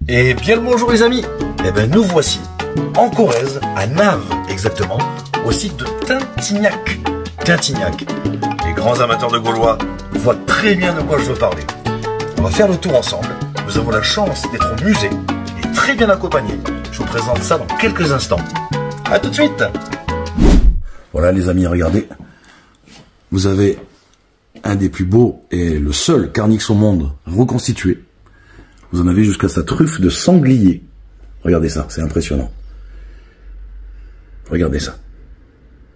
Et bien le bonjour les amis. Eh ben nous voici en Corrèze, à Naves exactement, au site de Tintignac. Tintignac. Les grands amateurs de Gaulois voient très bien de quoi je veux parler. On va faire le tour ensemble. Nous avons la chance d'être au musée et très bien accompagnés. Je vous présente ça dans quelques instants. A tout de suite. Voilà les amis, regardez. Vous avez un des plus beaux et le seul carnix au monde reconstitué. Vous en avez jusqu'à sa truffe de sanglier. Regardez ça, c'est impressionnant. Regardez ça.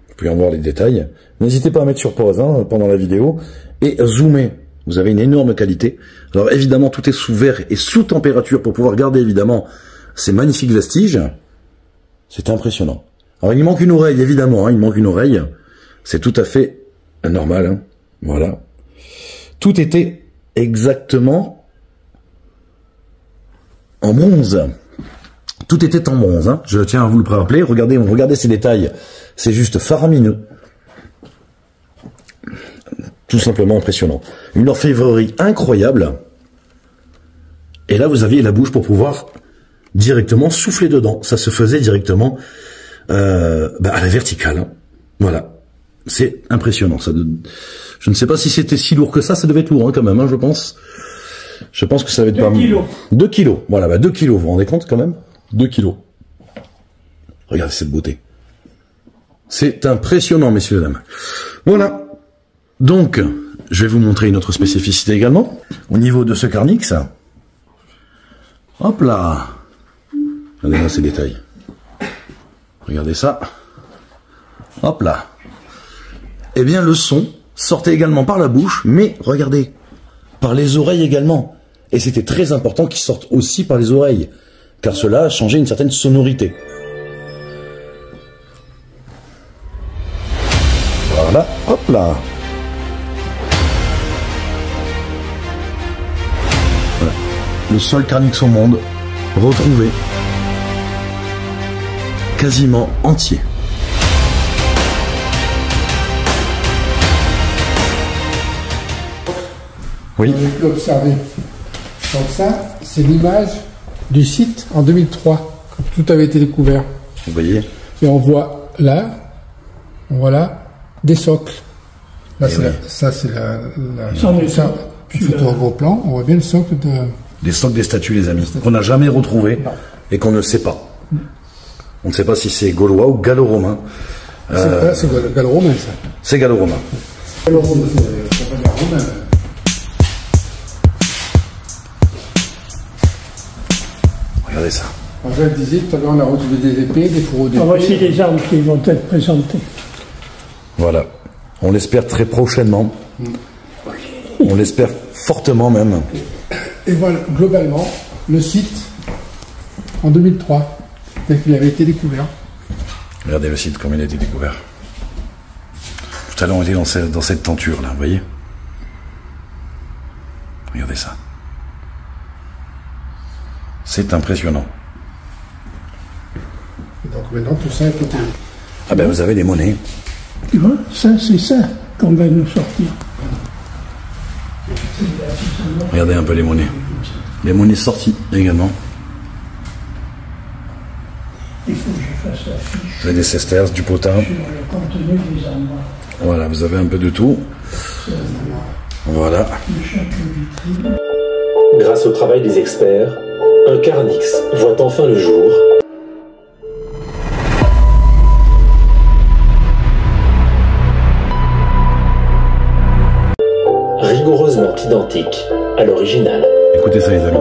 Vous pouvez en voir les détails. N'hésitez pas à mettre sur pause pendant la vidéo et zoomer. Vous avez une énorme qualité. Alors évidemment, tout est sous verre et sous température pour pouvoir garder évidemment ces magnifiques vestiges. C'est impressionnant. Alors il manque une oreille, évidemment. Il manque une oreille. C'est tout à fait normal. Voilà. Tout était exactement en bronze. Tout était en bronze. Je tiens à vous le rappeler. Regardez ces détails. C'est juste faramineux. Tout simplement impressionnant. Une orfèvrerie incroyable. Et là, vous aviez la bouche pour pouvoir directement souffler dedans. Ça se faisait directement à la verticale. Voilà. C'est impressionnant. Je ne sais pas si c'était si lourd que ça. Ça devait être lourd quand même, je pense. Je pense que ça va être 2 kilos. 2 kilos. Voilà, 2 kilos. Vous vous rendez compte quand même? 2 kilos. Regardez cette beauté. C'est impressionnant, messieurs et dames. Voilà. Donc, je vais vous montrer une autre spécificité également. Au niveau de ce carnix. Hop là. Regardez-moi ces détails. Regardez ça. Hop là. Eh bien, le son sortait également par la bouche, mais regardez, par les oreilles également. Et c'était très important qu'il sorte aussi par les oreilles, car cela a changé une certaine sonorité. Voilà, hop là. Voilà. Le seul carnix au monde retrouvé quasiment entier. Oui. On a pu observer. Donc ça, c'est l'image du site en 2003, quand tout avait été découvert. Vous voyez. Et on voit là, des socles. Là, ça c'est la photo au gros plan. On voit bien le socle de... Des socles des statues, les amis, qu'on n'a jamais retrouvés et qu'on ne sait pas. On ne sait pas si c'est gaulois ou gallo-romain. C'est gallo-romain, ça. C'est gallo-romain. Gallo-romain, c'est pas gallo-romain. Regardez ça. Je le disais, tout à l'heure, on a retrouvé des épées, des fourreaux d'épées. Voici les armes qui vont être présentées. Voilà. On l'espère très prochainement. On l'espère fortement même. Et voilà, globalement, le site en 2003, tel qu'il avait été découvert. Regardez le site comme il a été découvert. Tout à l'heure, on était dans cette tenture là, vous voyez. Regardez ça. C'est impressionnant. Et donc maintenant, tout ça est protégé. Ah ben vous avez les monnaies. Tu vois, ça, c'est ça qu'on va nous sortir. Regardez un peu les monnaies. Les monnaies sorties également. Il faut que je fasse la fiche Vous avez des sesterces, du potin. sur le contenu des armoires. Voilà, vous avez un peu de tout. Voilà. De chaque vitrine. Grâce au travail des experts, un carnix voit enfin le jour. Rigoureusement identique à l'original. Écoutez ça les amis.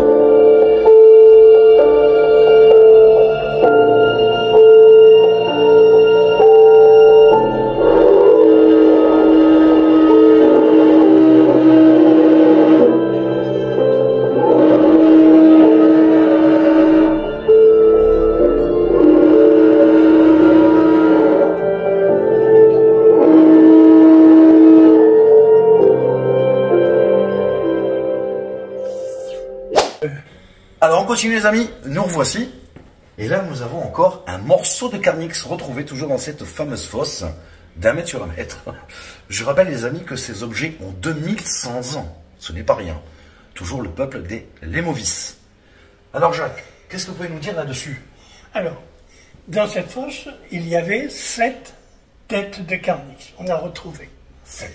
Alors on continue les amis, nous revoici. Et là nous avons encore un morceau de carnix retrouvé toujours dans cette fameuse fosse d'1 mètre sur 1 mètre. Je rappelle les amis que ces objets ont 2100 ans, ce n'est pas rien. Toujours le peuple des Lémovis. Alors Jacques, qu'est-ce que vous pouvez nous dire là-dessus? Alors, dans cette fosse, il y avait 7 têtes de carnix. On a retrouvé 7.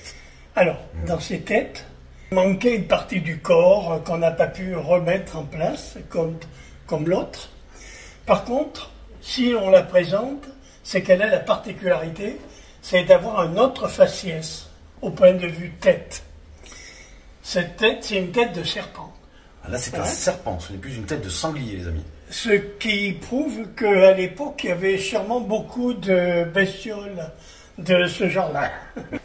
Alors, dans ces têtes, il manquait une partie du corps qu'on n'a pas pu remettre en place, comme l'autre. Par contre, si on la présente, c'est qu'elle a la particularité, c'est d'avoir un autre faciès au point de vue tête. Cette tête, c'est une tête de serpent. Là, c'est un serpent, ce n'est plus une tête de sanglier, les amis. Ce qui prouve qu'à l'époque, il y avait sûrement beaucoup de bestioles de ce genre-là.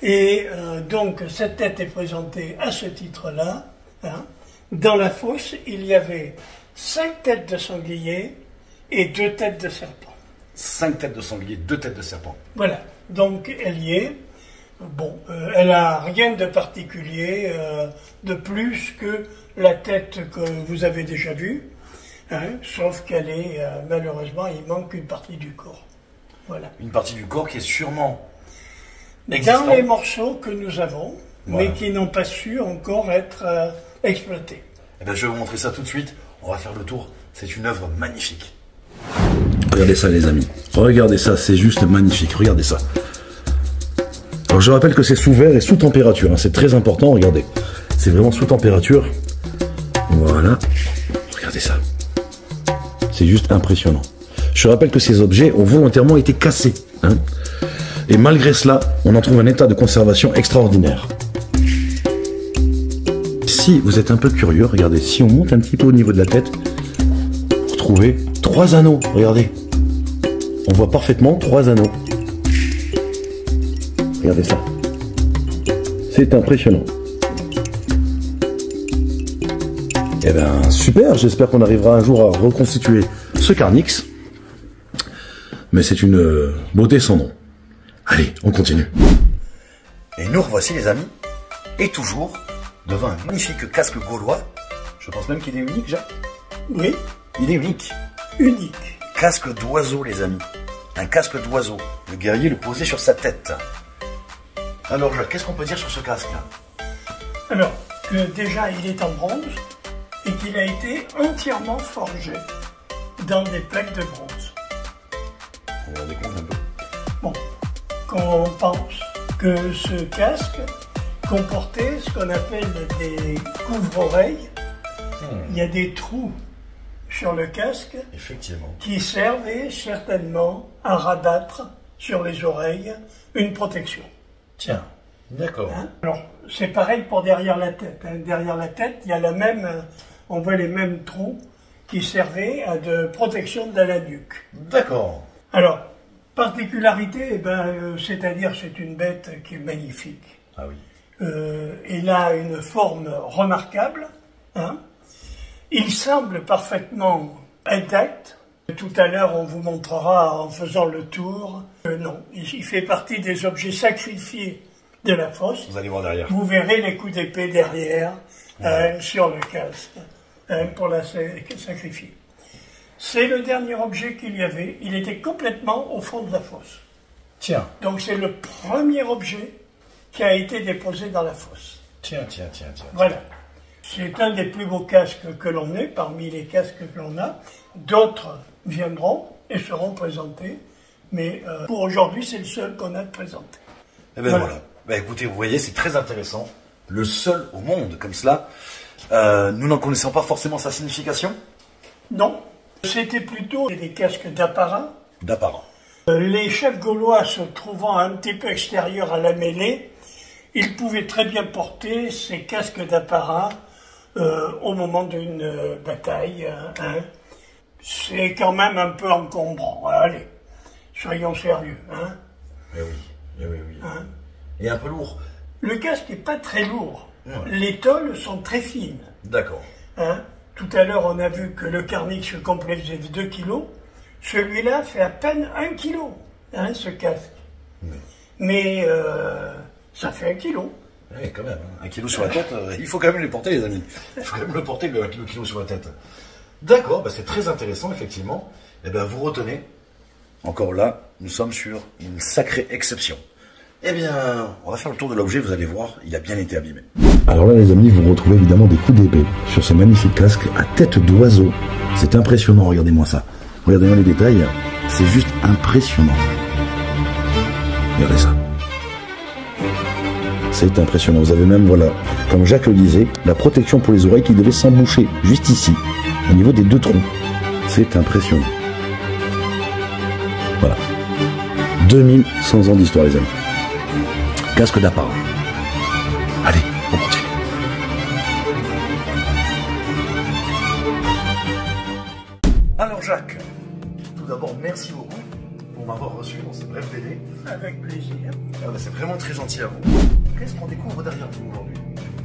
Et donc, cette tête est présentée à ce titre-là. Hein. Dans la fosse, il y avait 5 têtes de sanglier et 2 têtes de serpent. 5 têtes de sanglier, 2 têtes de serpent. Voilà, donc elle y est. Bon, elle n'a rien de particulier, de plus que la tête que vous avez déjà vue, hein, sauf qu'elle est, malheureusement, il manque une partie du corps. Voilà. Une partie du corps qui est sûrement existante. Dans les morceaux que nous avons, voilà, mais qui n'ont pas su encore être exploités. Eh bien, je vais vous montrer ça tout de suite. On va faire le tour. C'est une œuvre magnifique. Regardez ça, les amis. Regardez ça, c'est juste magnifique. Regardez ça. Alors, je rappelle que c'est sous verre et sous température. Hein. C'est très important. Regardez. C'est vraiment sous température. Voilà. Regardez ça. C'est juste impressionnant. Je rappelle que ces objets ont volontairement été cassés. Hein. Et malgré cela, on en trouve un état de conservation extraordinaire. Si vous êtes un peu curieux, regardez. Si on monte un petit peu au niveau de la tête, vous retrouvez 3 anneaux. Regardez. On voit parfaitement 3 anneaux. Regardez ça. C'est impressionnant. Eh bien, super. J'espère qu'on arrivera un jour à reconstituer ce carnix. Mais c'est une beauté sans nom. Allez, on continue. Et nous revoici, les amis. Et toujours devant un magnifique casque gaulois. Je pense même qu'il est unique, Jacques. Oui. Il est unique. Unique. Casque d'oiseau, les amis. Un casque d'oiseau. Le guerrier le posait sur sa tête. Alors, Jacques, qu'est-ce qu'on peut dire sur ce casque? Alors, que déjà, il est en bronze et qu'il a été entièrement forgé dans des plaques de bronze. On décompte un peu. Bon, quand on pense que ce casque comportait ce qu'on appelle des couvre-oreilles, il y a des trous sur le casque, effectivement, qui servaient certainement à rabattre sur les oreilles une protection. Tiens, d'accord. Hein? Alors, c'est pareil pour derrière la tête. Hein. Derrière la tête, il y a la même, on voit les mêmes trous qui servaient à de protection de la nuque. D'accord. Alors, particularité, eh ben, c'est-à-dire c'est une bête qui est magnifique. Ah oui. Il a une forme remarquable. Hein. Il semble parfaitement intact. Tout à l'heure, on vous montrera en faisant le tour. Non, il fait partie des objets sacrifiés de la fosse. Vous allez voir derrière. Vous verrez les coups d'épée derrière, sur le casque, pour la sacrifier. C'est le dernier objet qu'il y avait. Il était complètement au fond de la fosse. Tiens. Donc c'est le premier objet qui a été déposé dans la fosse. Tiens. Voilà. C'est un des plus beaux casques que l'on ait, parmi les casques que l'on a. D'autres viendront et seront présentés. Mais pour aujourd'hui, c'est le seul qu'on a présenté. Eh bien voilà. Ben, écoutez, vous voyez, c'est très intéressant. Le seul au monde comme cela. Nous n'en connaissons pas forcément sa signification. Non. C'était plutôt des casques d'apparat. D'apparat. Les chefs gaulois se trouvant un petit peu extérieurs à la mêlée, ils pouvaient très bien porter ces casques d'apparat au moment d'une bataille. Hein. C'est quand même un peu encombrant. Allez, soyons sérieux. Hein. Eh oui. Hein. Et un peu lourd. Le casque n'est pas très lourd. Ouais. Les tôles sont très fines. D'accord. Hein. Tout à l'heure, on a vu que le carnix complet faisait 2 kilos. Celui-là fait à peine 1 kilo, hein, ce casque. Oui. Mais ça fait 1 kilo. Oui, quand même. 1 kilo sur la tête, il faut quand même les porter, les amis. Il faut quand même le porter, le kilo sur la tête. D'accord, bah c'est très intéressant, effectivement. Et bien, vous retenez, encore là, nous sommes sur une sacrée exception. Eh bien, on va faire le tour de l'objet, vous allez voir, il a bien été abîmé. Alors là, les amis, vous retrouvez évidemment des coups d'épée sur ce magnifique casque à tête d'oiseau. C'est impressionnant, regardez-moi ça. Regardez-moi les détails, c'est juste impressionnant. Regardez ça. C'est impressionnant. Vous avez même, voilà, comme Jacques le disait, la protection pour les oreilles qui devait s'emboucher, juste ici, au niveau des deux troncs. C'est impressionnant. Voilà. 2100 ans d'histoire, les amis. Casque d'apparat. Allez, on continue. Alors Jacques, tout d'abord, merci beaucoup pour m'avoir reçu dans ce bref délai. Avec plaisir. C'est vraiment très gentil à vous. Qu'est-ce qu'on découvre derrière vous aujourd'hui?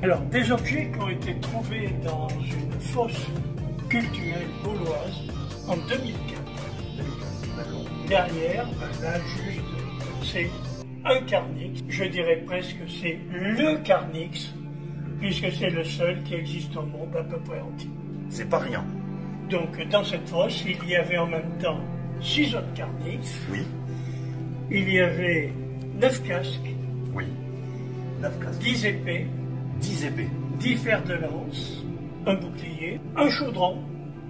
Alors, des objets qui ont été trouvés dans une fosse culturelle gauloise en 2004. D'accord. Derrière, là, juste, c'est un carnix. Je dirais presque que c'est le carnix, puisque c'est le seul qui existe au monde à peu près entier. C'est pas rien. Donc, dans cette fosse, il y avait en même temps 6 autres carnix. Oui. Il y avait 9 casques. Oui. 9 casques. 10 épées. 10 épées. 10 fers de lance. Un bouclier. Un chaudron.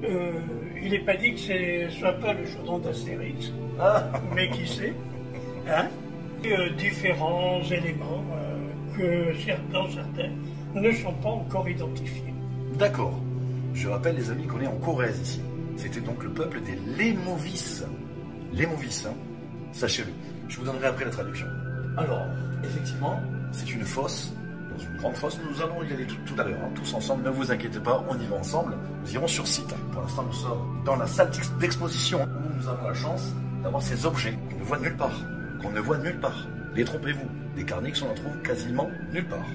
Il n'est pas dit que ce soit pas le chaudron d'Astérix. Ah. Mais qui sait. Hein? Et, différents éléments que certains ne sont pas encore identifiés. D'accord. Je rappelle les amis qu'on est en Corrèze ici. C'était donc le peuple des Lémovis. Lémovis, hein. Sachez-le. Je vous donnerai après la traduction. Alors, effectivement, c'est une fosse, dans une grande fosse. Nous allons y aller tout à l'heure, hein, tous ensemble. Ne vous inquiétez pas, on y va ensemble. Nous irons sur site. Pour l'instant, nous sommes dans la salle d'exposition où nous avons la chance d'avoir ces objets qu'on ne voit nulle part. Détrompez-vous, des carnix, on en trouve quasiment nulle part.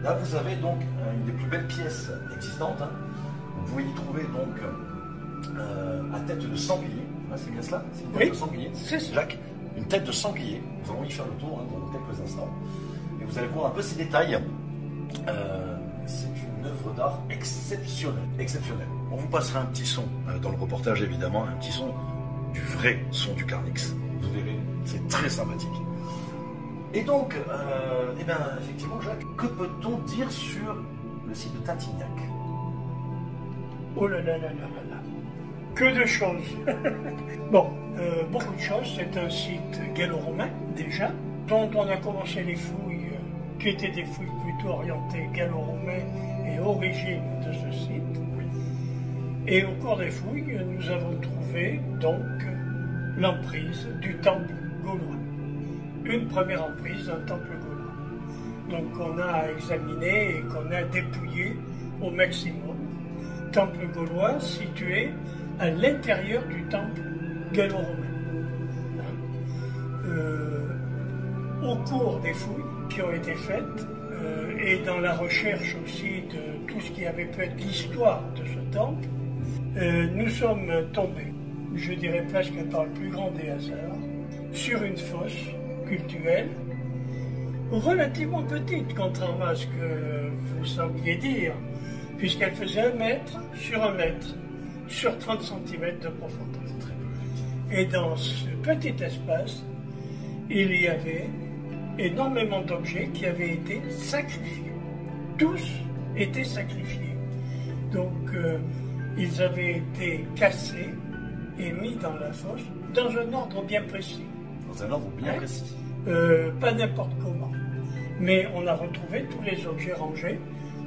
Là, vous avez donc une des plus belles pièces existantes. Hein. Vous pouvez y trouver donc à tête de sanglier. Ah, c'est bien cela? C'est une tête de sanglier. C'est ça. Jacques, une tête de sanglier. Nous allons y faire le tour hein, dans quelques instants. Et vous allez voir un peu ces détails. C'est une œuvre d'art exceptionnelle. On vous passera un petit son dans le reportage, évidemment, un petit son du vrai son du carnix. Vous verrez, c'est très sympathique. Et donc, eh bien, effectivement, Jacques, que peut-on dire sur le site de Tintignac? Oh là là là là là là. Que de choses. Bon, beaucoup de choses. C'est un site gallo-romain, déjà, dont on a commencé les fouilles, qui étaient des fouilles plutôt orientées gallo-romaines et origines de ce site. Et au cours des fouilles, nous avons trouvé, donc, l'emprise du temple gaulois. Une première emprise d'un temple gaulois. Donc, qu'on a examiné et qu'on a dépouillé au maximum. Temple gaulois situé à l'intérieur du temple gallo-romain. Au cours des fouilles qui ont été faites et dans la recherche aussi de tout ce qui avait pu être l'histoire de ce temple, nous sommes tombés, je dirais presque par le plus grand des hasards, sur une fosse cultuelle relativement petite, contrairement à ce que vous sembliez dire, puisqu'elle faisait 1 mètre sur 1 mètre, sur 30 cm de profondeur. Et dans ce petit espace, il y avait énormément d'objets qui avaient été sacrifiés. Tous étaient sacrifiés. Donc, ils avaient été cassés et mis dans la fosse dans un ordre bien précis. Dans un ordre bien précis. Pas n'importe comment. Mais on a retrouvé tous les objets rangés.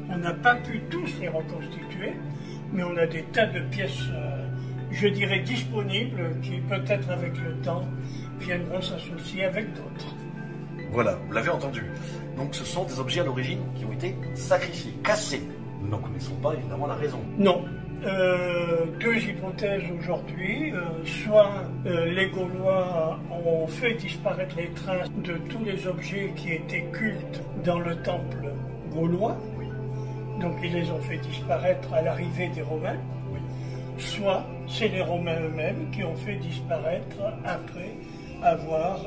On n'a pas pu tous les reconstituer, mais on a des tas de pièces, je dirais, disponibles, qui peut-être avec le temps viendront s'associer avec d'autres. Voilà, vous l'avez entendu. Donc ce sont des objets à l'origine qui ont été sacrifiés, cassés. Nous n'en connaissons pas évidemment la raison. Non. 2 hypothèses aujourd'hui. Soit les Gaulois ont fait disparaître les traces de tous les objets qui étaient cultes dans le temple gaulois. Donc ils les ont fait disparaître à l'arrivée des Romains. Oui. Soit c'est les Romains eux-mêmes qui ont fait disparaître après avoir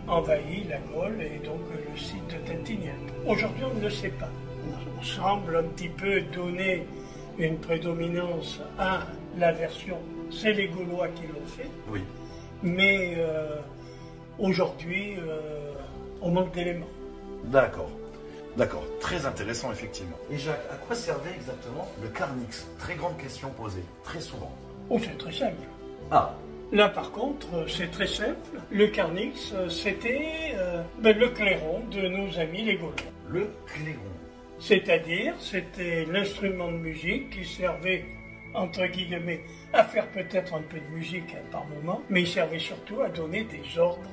envahi la Gaule et donc le site de Tintignac. Aujourd'hui on ne le sait pas. On semble un petit peu donner une prédominance à la version c'est les Gaulois qui l'ont fait. Oui. Mais aujourd'hui on manque d'éléments. D'accord. D'accord, très intéressant effectivement. Et Jacques, à quoi servait exactement le carnix? Très grande question posée, très souvent. Oh, c'est très simple. Ah. Là, par contre, c'est très simple. Le carnix, c'était le clairon de nos amis les Gaulois. Le clairon. C'est-à-dire, c'était l'instrument de musique qui servait, entre guillemets, à faire peut-être un peu de musique par moment, mais il servait surtout à donner des ordres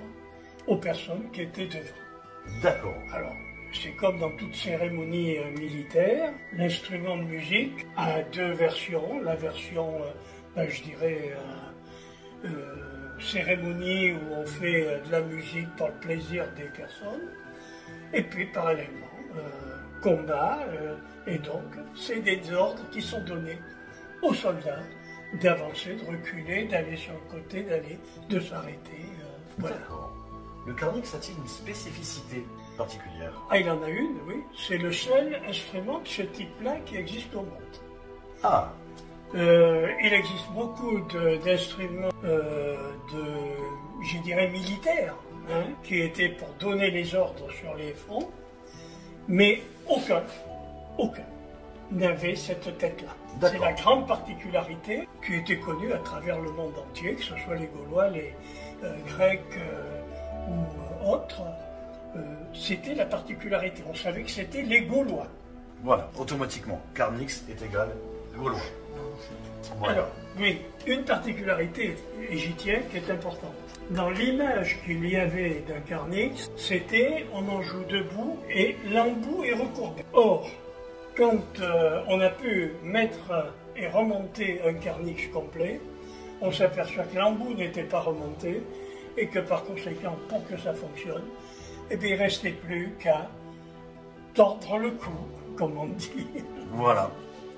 aux personnes qui étaient devant. D'accord. Alors, c'est comme dans toute cérémonie militaire, l'instrument de musique a deux versions. La version, je dirais, cérémonie où on fait de la musique pour le plaisir des personnes, et puis parallèlement, combat, et donc c'est des ordres qui sont donnés aux soldats d'avancer, de reculer, d'aller sur le côté, de s'arrêter. Voilà. D'accord. Le carnix a-t-il une spécificité particulière? Ah, il en a une, oui. C'est le seul instrument de ce type-là qui existe au monde. Ah. Il existe beaucoup d'instruments je dirais, militaires, hein, qui étaient pour donner les ordres sur les fronts, mais aucun n'avait cette tête-là. C'est la grande particularité qui était connue à travers le monde entier, que ce soit les Gaulois, les Grecs ou autres. C'était la particularité. On savait que c'était les Gaulois. Voilà, automatiquement, carnix est égal Gaulois. Voilà. Alors, oui, une particularité, et j'y tiens, qui est importante. Dans l'image qu'il y avait d'un carnix, c'était on en joue debout et l'embout est recourbé. Or, quand on a pu mettre et remonter un carnix complet, on s'aperçoit que l'embout n'était pas remonté et que par conséquent, pour que ça fonctionne, eh bien, il ne restait plus qu'à tordre le cou, comme on dit. Voilà,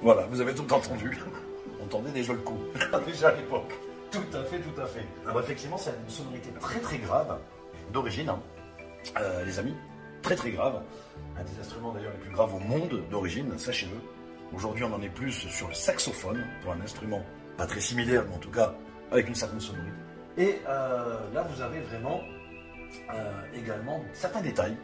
voilà, vous avez tout entendu. On tendait déjà le cou, déjà à l'époque. Tout à fait, tout à fait. Alors effectivement, c'est une sonorité très très grave, d'origine, hein. Les amis, très très grave. Un des instruments d'ailleurs les plus graves au monde d'origine, sachez-le. Aujourd'hui, on en est plus sur le saxophone, pour un instrument pas très similaire, mais en tout cas avec une certaine sonorité. Et là, vous avez vraiment également certains détails.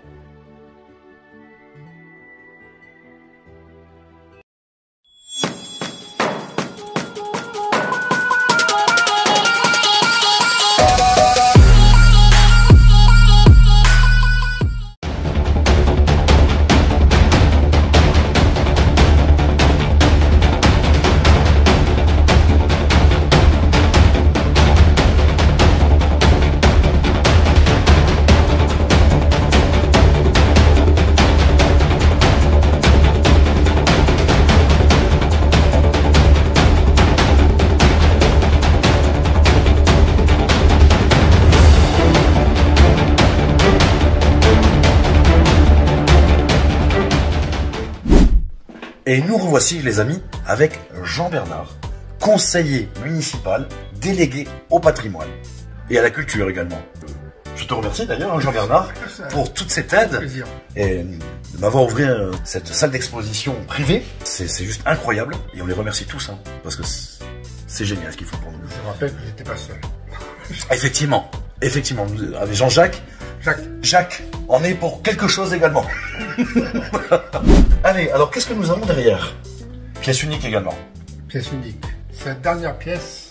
Et nous revoici les amis avec Jean Bernard, conseiller municipal, délégué au patrimoine et à la culture également. Je te remercie d'ailleurs Jean Bernard pour toute cette aide et de m'avoir ouvert cette salle d'exposition privée. C'est juste incroyable et on les remercie tous hein, parce que c'est génial ce qu'ils font pour nous. Je rappelle que j'étais pas seul. Effectivement, avec Jean-Jacques. Jacques, on est pour quelque chose également. Allez, alors qu'est-ce que nous avons derrière? Pièce unique également. Pièce unique. C'est la dernière pièce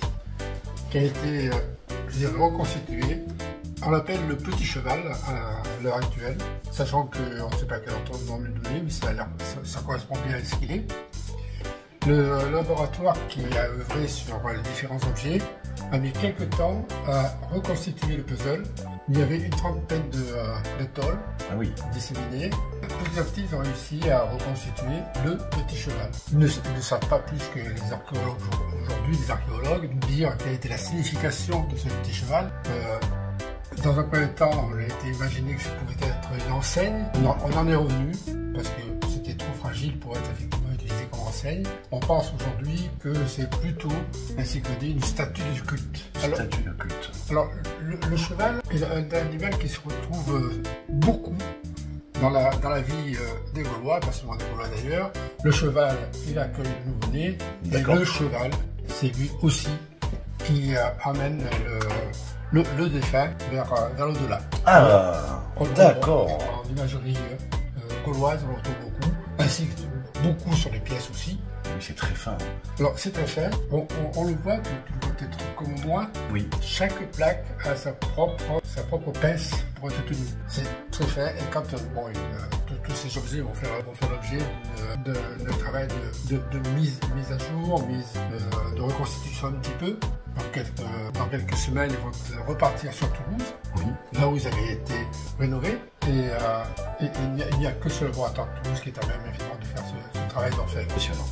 qui a été reconstituée. On l'appelle le petit cheval à l'heure actuelle, sachant qu'on ne sait pas quel ordre de le donner, mais ça correspond bien à ce qu'il est. Le laboratoire qui a œuvré sur les différents objets a mis quelques temps à reconstituer le puzzle. Il y avait une trentaine de tôles disséminées. Petit à petit, ils ont réussi à reconstituer le petit cheval. Ils ne savent pas plus que les archéologues aujourd'hui, les archéologues, nous dire quelle était la signification de ce petit cheval. Dans un premier temps, on a été imaginé que ça pouvait être une enseigne. On en est revenu parce que c'était trop fragile pour être effectivement utilisé comme enseigne. On pense aujourd'hui que c'est plutôt, ainsi que dit, une statue de culte. Alors, le cheval est un animal qui se retrouve beaucoup dans la vie des Gaulois, pas seulement des Gaulois d'ailleurs. Le cheval, il accueille le nouveau-né, et le cheval, c'est lui aussi qui amène le défunt vers l'au-delà. Ah, d'accord. En imagerie gauloise, on en retrouve beaucoup, ainsi que beaucoup sur les pièces aussi. C'est très fin. Alors c'est très fin, on le voit, tu le vois peut-être comme moi, Oui. chaque plaque a sa propre pince pour être tenue. C'est très fin et quand tous ces objets vont faire l'objet d'un travail de mise à jour, de reconstitution un petit peu. Dans quelques semaines, ils vont repartir sur Toulouse, Oui. là où ils avaient été rénovés. Et il n'y a que ce laboratoire de Toulouse qui est à même évidemment de faire ce travail d'orfèvre. Impressionnant.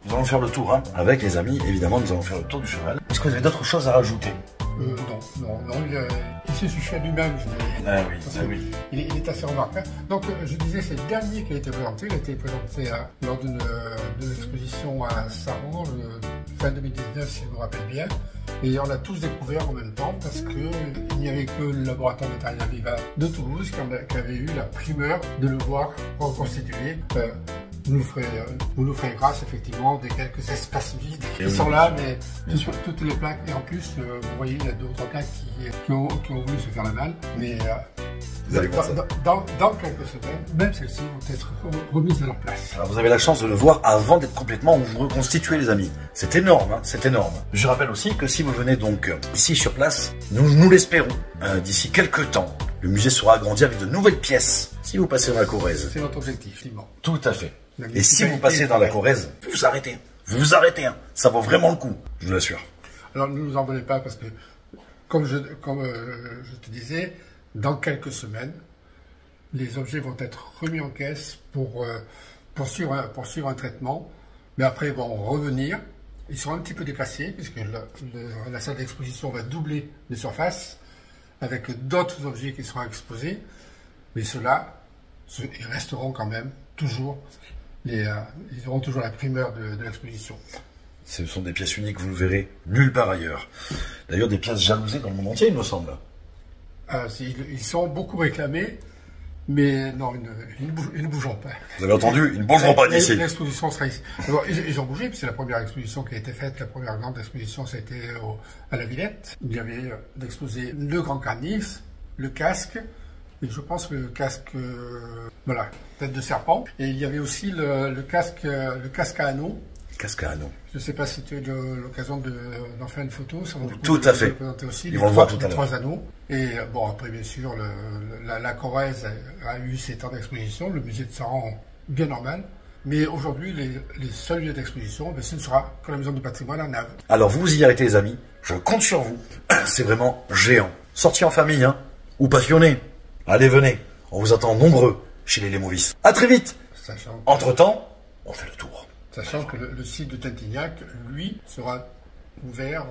Nous allons faire le tour, hein. Avec les amis, évidemment, nous allons faire le tour du cheval. Est-ce que vous avez d'autres choses à rajouter? Non, il se suffit à lui-même, je dirais. Ah oui, ah oui. Il est assez remarquable. Donc, je disais, c'est le dernier qui a été présenté. Il a été présenté lors d'une exposition à Saran, fin 2019, si je me rappelle bien. Et on l'a tous découvert en même temps parce qu'il n'y avait que le laboratoire vétérinaire Viva de Toulouse qui avait eu la primeur de le voir reconstitué. Vous nous ferez grâce effectivement des quelques espaces vides qui sont là, mais sur toutes les plaques. Et en plus, vous voyez, il y a d'autres plaques qui ont voulu se faire la malle. Mais dans quelques semaines, même celles-ci vont être remises à leur place. Alors vous avez la chance de le voir avant d'être complètement reconstitué, les amis. C'est énorme, hein, c'est énorme. Je rappelle aussi que si vous venez donc ici sur place, nous l'espérons, d'ici quelques temps, le musée sera agrandi avec de nouvelles pièces. Si vous passez dans la Corrèze. C'est notre objectif, effectivement. Tout à fait. Et si vous passez dans la Corrèze, vous arrêtez. Vous arrêtez, hein. Ça vaut vraiment le coup, je vous l'assure. Alors ne nous en venez pas parce que, comme je te disais, dans quelques semaines, les objets vont être remis en caisse pour suivre un traitement. Mais après, ils vont revenir. Ils seront un petit peu déplacés puisque la salle d'exposition va doubler de surface avec d'autres objets qui seront exposés. Mais ceux-là, ils resteront quand même toujours. Ils auront toujours la primeur de l'exposition. Ce sont des pièces uniques, vous le verrez nulle part ailleurs. D'ailleurs, des pièces jalousées dans le monde entier, il me semble. Ils sont beaucoup réclamés, mais non, ils ne bougeront pas. Vous avez entendu, ils ne bougeront pas d'ici. L'exposition sera ici. Alors, ils ont bougé, puis c'est la première exposition qui a été faite. La première grande exposition, c'était à la Villette. Il y avait d'exposer le grand carnix, le casque, et je pense que le casque, voilà, tête de serpent. Et il y avait aussi le casque à anneaux. Casque à anneaux. Je ne sais pas si tu as eu l'occasion d'en faire une photo. Ça tout à fait. Aussi, ils vont le voir tout à l'heure. 3 anneaux. Et bon, après, bien sûr, la Corrèze a eu ses temps d'exposition. Le musée de Saran, bien normal. Mais aujourd'hui, les seuls lieux d'exposition, ce ne sera que la maison du patrimoine à Naves. Alors, vous y arrêtez, les amis. Je compte sur vous. C'est vraiment géant. Sorti en famille, hein, ou passionné. Allez, venez. On vous attend nombreux chez les Lémovis. À très vite. Entre-temps, on fait le tour. Sachant que le site de Tintignac, lui, sera ouvert,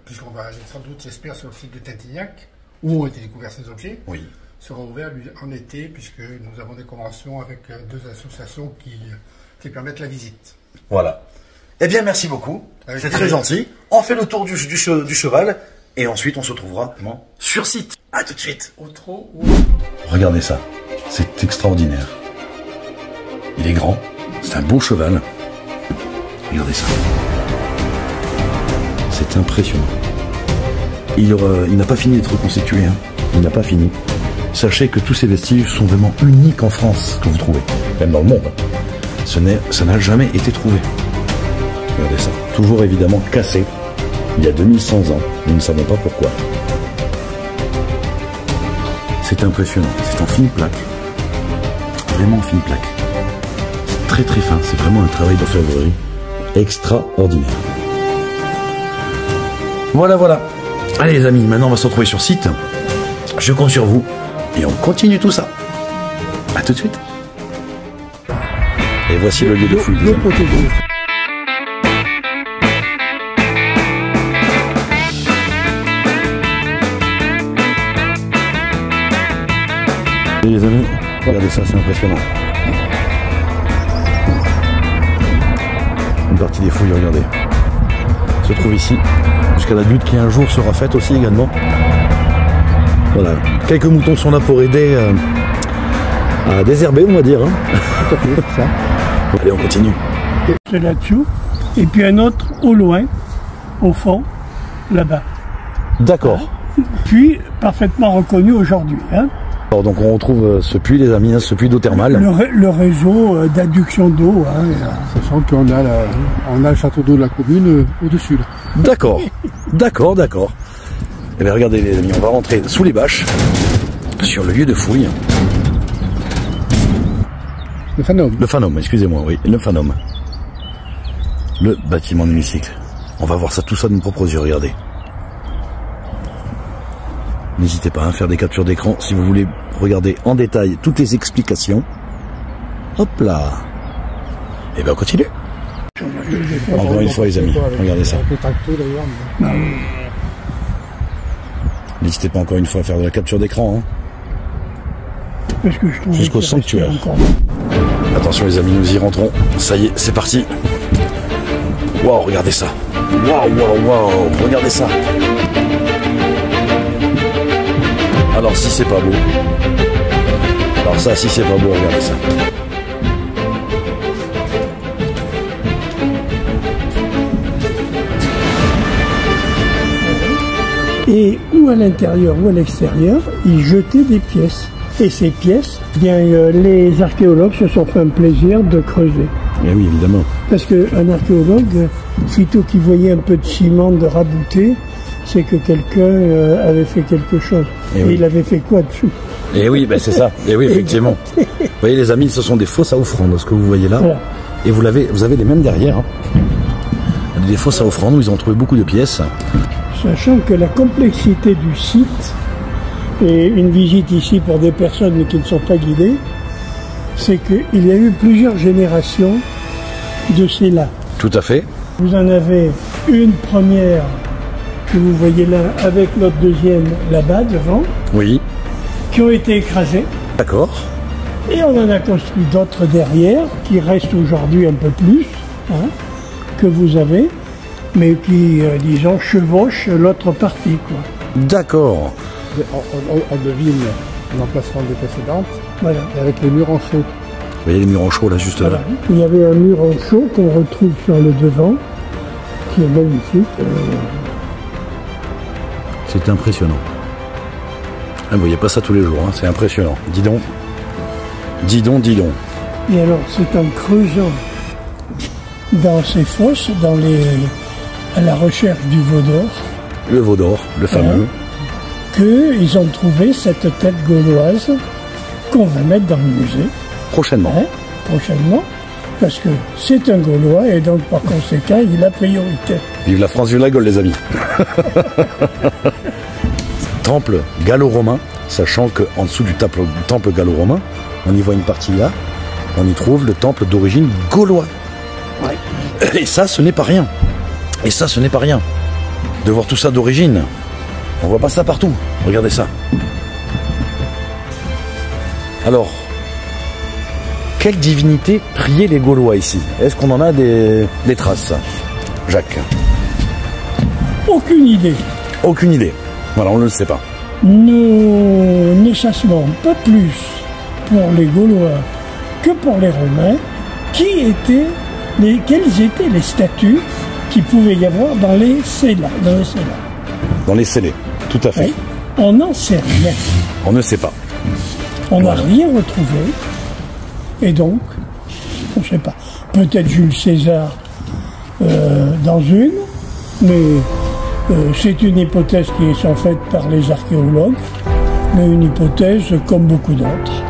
puisqu'on va aller sans doute, j'espère, sur le site de Tintignac, où ont été découverts ces objets, oui, sera ouvert lui, en été, puisque nous avons des conventions avec 2 associations qui permettent la visite. Voilà. Eh bien, merci beaucoup. C'est très gentil. On fait le tour du cheval, et ensuite on se retrouvera sur site. À tout de suite. Au trot ou... Regardez ça. C'est extraordinaire. Il est grand. C'est un beau cheval. Regardez ça. C'est impressionnant. Il n'a pas fini d'être reconstitué. Hein. Il n'a pas fini. Sachez que tous ces vestiges sont vraiment uniques en France que vous trouvez. Même dans le monde. Ça n'a jamais été trouvé. Regardez ça. Toujours évidemment cassé. Il y a 2100 ans. Nous ne savons pas pourquoi. C'est impressionnant. C'est en fine plaque. Vraiment en fine plaque. C'est très très fin. C'est vraiment un travail d'orfèvrerie extraordinaire. Voilà, voilà. Allez les amis, maintenant on va se retrouver sur site. Je compte sur vous. Et on continue tout ça. A tout de suite. Et voici le lieu de fouille. Et les amis, regardez ça, c'est impressionnant. Une partie des fouilles, regardez, se trouve ici, jusqu'à la butte qui un jour sera faite aussi également. Voilà, quelques moutons sont là pour aider à désherber, on va dire. Hein. Tout à fait, c'est ça. Allez, on continue. C'est là-dessous, et puis un autre au loin, au fond, là-bas. D'accord. Puis, parfaitement reconnu aujourd'hui. Hein. Alors, donc on retrouve ce puits, les amis, hein, ce puits d'eau thermale. Le réseau d'adduction d'eau. Hein, sachant qu'on a, on a le château d'eau de la commune au-dessus. D'accord, d'accord, d'accord. Et bien regardez les amis, on va rentrer sous les bâches, sur le lieu de fouille. Le Fanum. Le Fanum, excusez-moi, oui, le Fanum. Le bâtiment de l'hémicycle. On va voir ça, tout ça de nos propres yeux, regardez. N'hésitez pas à faire des captures d'écran si vous voulez regarder en détail toutes les explications. Hop là. Et bien on continue. Encore une fois les amis, regardez ça. N'hésitez pas encore une fois à faire de la capture d'écran. Hein. Jusqu'au sanctuaire. Attention les amis, nous y rentrons. Ça y est, c'est parti. Waouh, regardez ça. Waouh, waouh, waouh, regardez ça. Alors si c'est pas beau. Alors ça, si c'est pas beau, regardez ça. Et ou à l'intérieur ou à l'extérieur, ils jetaient des pièces. Et ces pièces, bien, les archéologues se sont fait un plaisir de creuser. Eh oui, évidemment. Parce qu'un archéologue, sitôt qu'il voyait un peu de ciment de rabouté, c'est que quelqu'un avait fait quelque chose. Et oui. Il avait fait quoi dessous? Et oui, ben c'est ça. Et oui, effectivement. Vous voyez les amis, ce sont des fosses à offrandes, ce que vous voyez là. Voilà. Et vous avez les mêmes derrière. Hein. Des fosses à offrandes où ils ont trouvé beaucoup de pièces. Sachant que la complexité du site, et une visite ici pour des personnes qui ne sont pas guidées, c'est qu'il y a eu plusieurs générations de ces lacs. Tout à fait. Vous en avez une première que vous voyez là, avec notre deuxième là-bas devant. Oui. Qui ont été écrasés. D'accord. Et on en a construit d'autres derrière, qui restent aujourd'hui un peu plus, hein, que vous avez, mais qui, disons, chevauchent l'autre partie, quoi. D'accord. On devine l'emplacement des précédentes, voilà. Avec les murs en chaud. Vous voyez les murs en chaud là, juste voilà. Là. Il y avait un mur en chaud qu'on retrouve sur le devant, qui est magnifique. C'est impressionnant. Ah, vous voyez pas ça tous les jours, hein. C'est impressionnant. Dis donc. Dis donc, dis donc. Et alors, c'est en creusant dans ces fosses, à la recherche du veau d'or. Le veau d'or, le fameux. Qu'ils ont trouvé cette tête gauloise qu'on va mettre dans le musée. Prochainement. Hein, prochainement, parce que c'est un Gaulois et donc par conséquent, il a priorité. Vive la France, vive la Gaule les amis. Temple gallo-romain, sachant qu'en dessous du temple gallo-romain, on y voit une partie là, on y trouve le temple d'origine gaulois. Ouais. Et ça, ce n'est pas rien. Et ça, ce n'est pas rien. De voir tout ça d'origine. On voit pas ça partout. Regardez ça. Alors, quelle divinité priaient les Gaulois ici? Est-ce qu'on en a des traces, Jacques? Aucune idée. Aucune idée. Voilà, on ne le sait pas. Ne chassons pas plus pour les Gaulois que pour les Romains. Quelles étaient les statues qu'il pouvait y avoir dans les cella? Dans les scellés, tout à fait. Oui. On n'en sait rien. On ne sait pas. On n'a rien retrouvé. Et donc, on ne sait pas. Peut-être Jules César dans une, mais c'est une hypothèse qui est faite par les archéologues, mais une hypothèse comme beaucoup d'autres.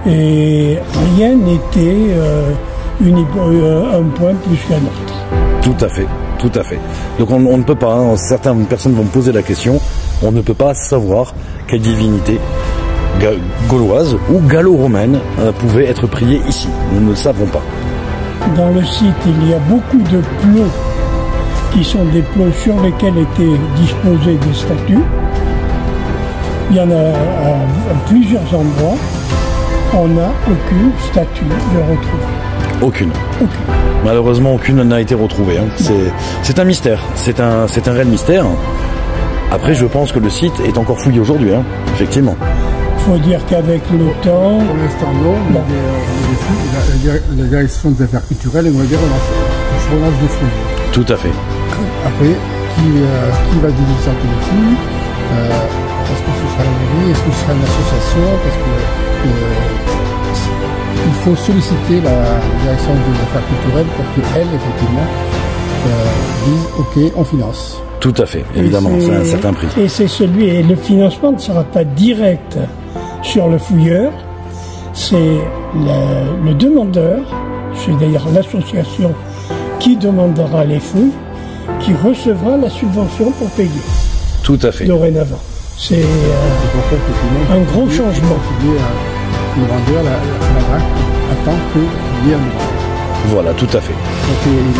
Et rien n'était un point plus qu'un autre. Tout à fait, tout à fait. Donc on ne peut pas, hein, certaines personnes vont me poser la question, on ne peut pas savoir quelle divinité gauloise ou gallo-romaine pouvait être priée ici. Nous ne le savons pas. Dans le site, il y a beaucoup de plots qui sont des plots sur lesquels étaient disposées des statues. Il y en a à plusieurs endroits. On n'a aucune statue de retrouvée. Aucune. Malheureusement, aucune n'a été retrouvée. Hein. C'est un mystère. C'est un réel mystère. Après, je pense que le site est encore fouillé aujourd'hui, hein. Effectivement. Il faut dire qu'avec le temps... Pour l'instant, non. La direction des affaires culturelles aimerait bien relancer des fouilles. Tout à fait. Après, qui va diriger ça tous les fouilles Est-ce que ce sera la mairie? Est-ce que ce sera une association? Parce que il faut solliciter la direction des affaires culturelles pour qu'elle, effectivement, dise OK, on finance. Tout à fait, évidemment, c'est un certain prix. Et le financement ne sera pas direct sur le fouilleur, c'est le demandeur, c'est d'ailleurs l'association qui demandera les fouilles, qui recevra la subvention pour payer. Tout à fait. Dorénavant. C'est un gros changement. Le vendeur, la DRAC, attend qu'il y ait un vendeur. Voilà, tout à fait. Donc il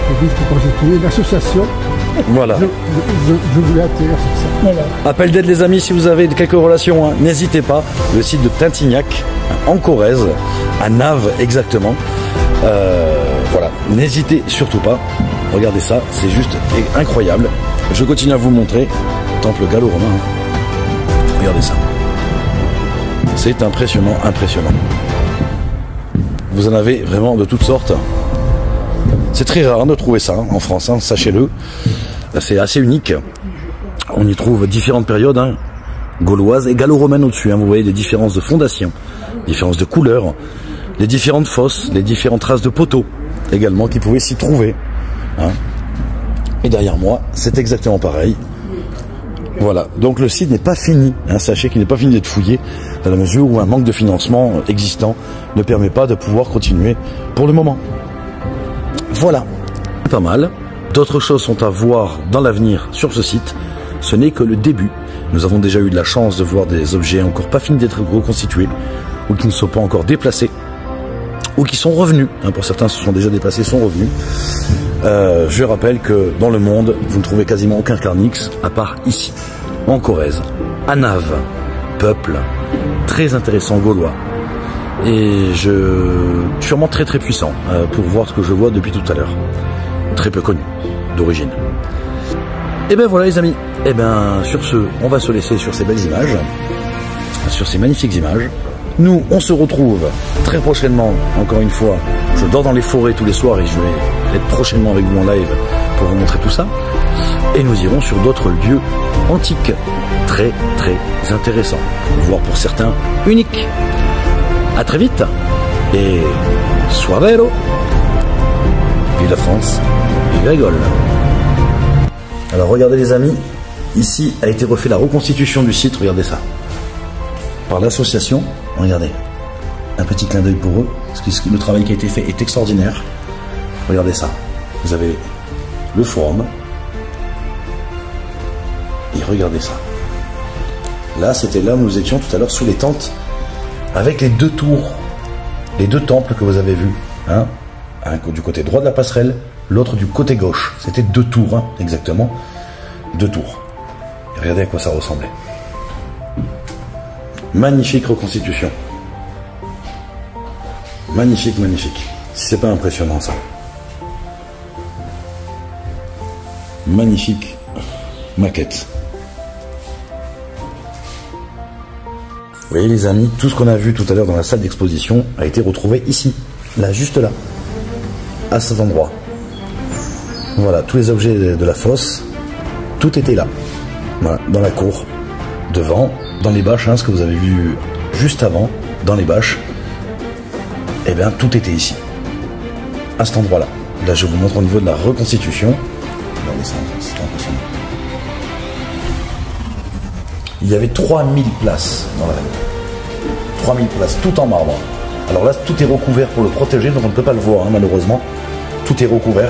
faut vite constituer une association. Voilà. Je voulais atterrir sur ça. Voilà. Appel d'aide les amis, si vous avez quelques relations, hein, n'hésitez pas. Le site de Tintignac, en Corrèze, à Naves exactement. Voilà, n'hésitez surtout pas. Regardez ça, c'est juste incroyable. Je continue à vous montrer. Temple gallo-romain. Hein. Regardez ça. C'est impressionnant, impressionnant. Vous en avez vraiment de toutes sortes. C'est très rare de trouver ça hein, en France, hein, sachez-le. C'est assez unique. On y trouve différentes périodes, hein, gauloises et gallo-romaines au-dessus. Hein, vous voyez les différences de fondation, différences de couleurs, les différentes fosses, les différentes traces de poteaux également qui pouvaient s'y trouver. Hein. Et derrière moi, c'est exactement pareil. Voilà, donc le site n'est pas fini, hein, sachez qu'il n'est pas fini d'être fouillé, dans la mesure où un manque de financement existant ne permet pas de pouvoir continuer pour le moment. Voilà, pas mal. D'autres choses sont à voir dans l'avenir sur ce site, ce n'est que le début. Nous avons déjà eu de la chance de voir des objets encore pas finis d'être reconstitués, ou qui ne sont pas encore déplacés, ou qui sont revenus, hein, pour certains se sont déjà déplacés, sont revenus. Je rappelle que dans le monde, vous ne trouvez quasiment aucun carnix, à part ici, en Corrèze, à Naves, peuple très intéressant gaulois. Et sûrement très très puissant, pour voir ce que je vois depuis tout à l'heure. Très peu connu, d'origine. Et ben voilà les amis, et ben sur ce, on va se laisser sur ces belles images, sur ces magnifiques images. Nous, on se retrouve très prochainement, encore une fois, je dors dans les forêts tous les soirs et je vais être prochainement avec vous en live pour vous montrer tout ça. Et nous irons sur d'autres lieux antiques, très très intéressants, voire pour certains uniques. A très vite et suavero. Vive la France, vive la Gaule. Alors regardez les amis, ici a été refait la reconstitution du site, regardez ça. Par l'association, regardez, un petit clin d'œil pour eux, parce que le travail qui a été fait est extraordinaire. Regardez ça, vous avez le forum, et regardez ça. Là, c'était là où nous étions tout à l'heure sous les tentes, avec les deux tours, les deux temples que vous avez vus, hein, un du côté droit de la passerelle, l'autre du côté gauche. C'était deux tours, hein, exactement, deux tours. Et regardez à quoi ça ressemblait. Magnifique reconstitution. Magnifique, magnifique. Si c'est pas impressionnant ça. Magnifique maquette. Vous voyez les amis, tout ce qu'on a vu tout à l'heure dans la salle d'exposition a été retrouvé ici, là, juste là, à cet endroit. Voilà, tous les objets de la fosse, tout était là. Voilà, dans la cour, devant, dans les bâches, hein, ce que vous avez vu juste avant, dans les bâches, eh bien tout était ici, à cet endroit-là. Là, je vous montre au niveau de la reconstitution. Regardez ça, c'est impressionnant. Il y avait 3000 places dans la reine. 3000 places, tout en marbre. Alors là, tout est recouvert pour le protéger, donc on ne peut pas le voir, hein, malheureusement. Tout est recouvert.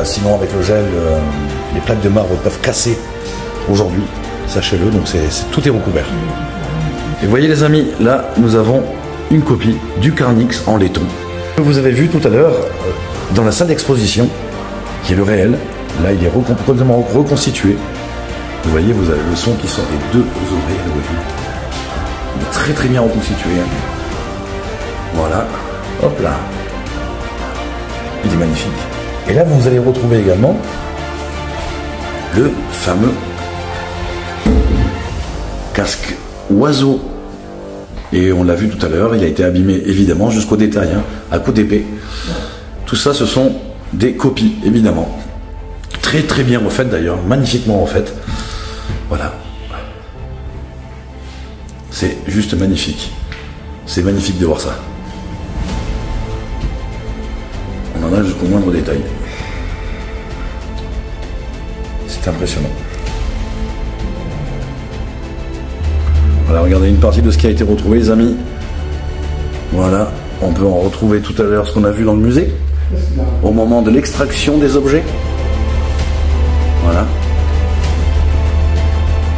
Sinon, avec le gel, les plaques de marbre peuvent casser aujourd'hui, sachez-le, donc tout est recouvert. Et vous voyez les amis, là, nous avons une copie du Carnix en laiton. Vous avez vu tout à l'heure, dans la salle d'exposition, qui est le réel, là, il est complètement reconstitué. Vous voyez, vous avez le son qui sort des deux oreilles à l'origine. Il est très très bien reconstitué. Hein. Voilà, hop là. Il est magnifique. Et là, vous allez retrouver également le fameux casque oiseau. Et on l'a vu tout à l'heure, il a été abîmé évidemment jusqu'au détail, hein, à coups d'épée. Tout ça, ce sont des copies, évidemment. Très très bien refaites d'ailleurs, magnifiquement refaites. Voilà. C'est juste magnifique. C'est magnifique de voir ça. On en a jusqu'au moindre détail. C'est impressionnant. Voilà, regardez une partie de ce qui a été retrouvé, les amis. Voilà, on peut en retrouver tout à l'heure ce qu'on a vu dans le musée, au moment de l'extraction des objets. Voilà.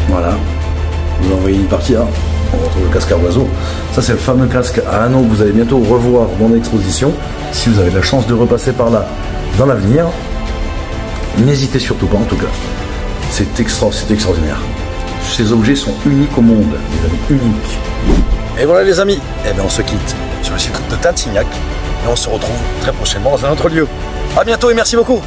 Voilà. Vous en voyez une partie là. On retrouve le casque à oiseau. Ça, c'est le fameux casque à anneau que vous allez bientôt revoir dans l'exposition. Si vous avez la chance de repasser par là dans l'avenir, n'hésitez surtout pas en tout cas. C'est extraordinaire. Ces objets sont uniques au monde, les amis, uniques. Et voilà les amis, eh bien on se quitte sur le site de Tintignac et on se retrouve très prochainement dans un autre lieu. A bientôt et merci beaucoup.